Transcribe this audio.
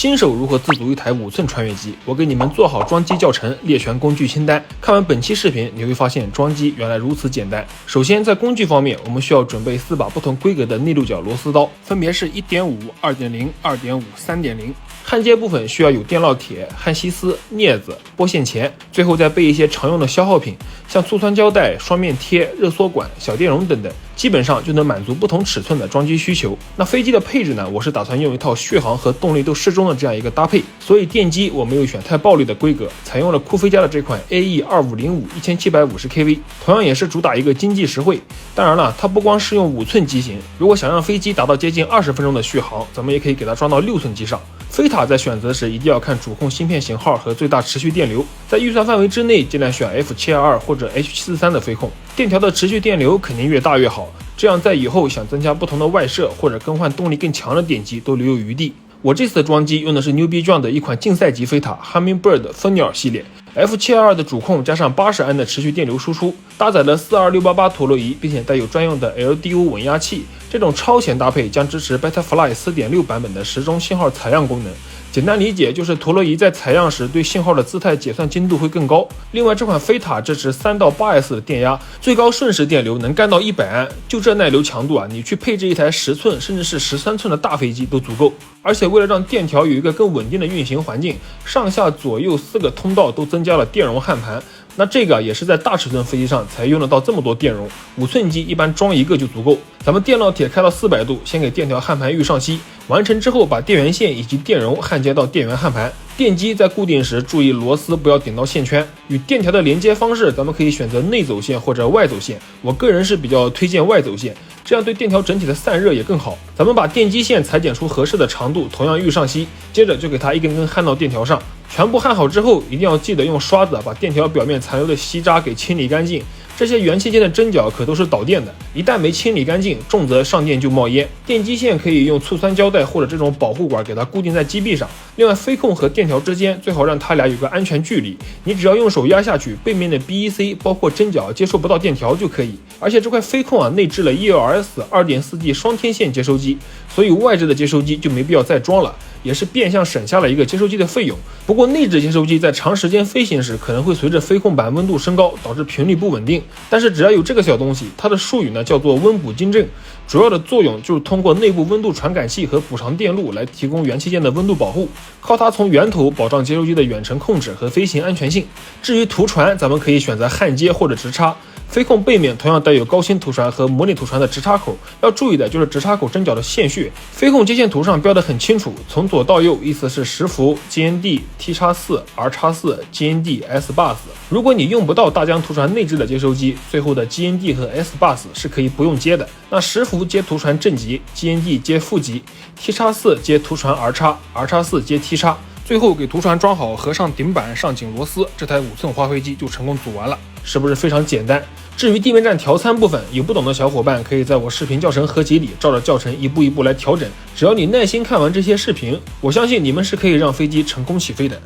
新手如何自组一台5寸穿越机？我给你们做好装机教程，列全工具清单。看完本期视频，你会发现装机原来如此简单。首先，在工具方面，我们需要准备4把不同规格的内六角螺丝刀，分别是 1.5、2.0、2.5、3.0。焊接部分需要有电烙铁、焊锡丝、镊子、拨线钳，最后再备一些常用的消耗品，像醋酸胶带、双面贴、热缩管、小电容等等，基本上就能满足不同尺寸的装机需求。那飞机的配置呢？我是打算用一套续航和动力都适中的这样一个搭配，所以电机我没有选太暴力的规格，采用了酷飞家的这款 AE2505 1750kV， 同样也是主打一个经济实惠。当然了，它不光是用5寸机型，如果想让飞机达到接近20分钟的续航，咱们也可以给它装到6寸机上。飞塔在选择时一定要看主控芯片型号和最大持续电流，在预算范围之内，尽量选 F722 或者 H743的飞控，电条的持续电流肯定越大越好，这样在以后想增加不同的外设或者更换动力更强的电机都留有余地。我这次的装机用的是牛逼撞的一款竞赛级飞塔 Hummingbird 蜂鸟系列， F722 的主控加上80安的持续电流输出，搭载了42688陀螺仪，并且带有专用的 LDO 稳压器。这种超前搭配将支持 Betaflight 4.6 版本的时钟信号采样功能。简单理解就是陀螺仪在采样时对信号的姿态解算精度会更高。另外，这款飞塔支持3到 8S 的电压，最高瞬时电流能干到100安，就这耐流强度啊，你去配置一台10寸甚至是13寸的大飞机都足够。而且为了让电条有一个更稳定的运行环境，上下左右4个通道都增加了电容焊盘。那这个也是在大尺寸飞机上才用得到这么多电容，5寸机一般装1个就足够。咱们电烙铁开到400度，先给电条焊盘预上漆，完成之后把电源线以及电容焊接到电源焊盘。电机在固定时注意螺丝不要顶到线圈。与电条的连接方式，咱们可以选择内走线或者外走线，我个人是比较推荐外走线，这样对电条整体的散热也更好。咱们把电机线裁剪出合适的长度，同样预上漆，接着就给它一根根焊到电条上。全部焊好之后，一定要记得用刷子把电条表面残留的锡渣给清理干净。这些元器件的针脚可都是导电的，一旦没清理干净，重则上电就冒烟。电机线可以用醋酸胶带或者这种保护管给它固定在机壁上。另外，飞控和电条之间最好让它俩有个安全距离，你只要用手压下去，背面的 BEC 包括针脚接触不到电条就可以。而且这块飞控啊内置了 ELS 2.4G 双天线接收机，所以外置的接收机就没必要再装了，也是变相省下了一个接收机的费用。不过内置接收机在长时间飞行时可能会随着飞控板温度升高导致频率不稳定，但是只要有这个小东西，它的术语呢叫做温补金正，主要的作用就是通过内部温度传感器和补偿电路来提供元器件的温度保护，靠它从源头保障接收机的远程控制和飞行安全性。至于图传，咱们可以选择焊接或者直插。飞控背面同样带有高清图传和模拟图传的直插口，要注意的就是直插口针脚的线穴。飞控接线图上标得很清楚，从左到右意思是10伏 GND T-4 R-4 GND S-Bus。如果你用不到大疆图传内置的接收机，最后的 GND 和 S-Bus 是可以不用接的。那10伏接图传正极， GND 接负极， T-4 接图传 R-4 接 T-，最后给图传装好，合上顶板，上紧螺丝，这台5寸花飞机就成功组完了，是不是非常简单？至于地面站调参部分，有不懂的小伙伴可以在我视频教程合集里照着教程一步一步来调整，只要你耐心看完这些视频，我相信你们是可以让飞机成功起飞的。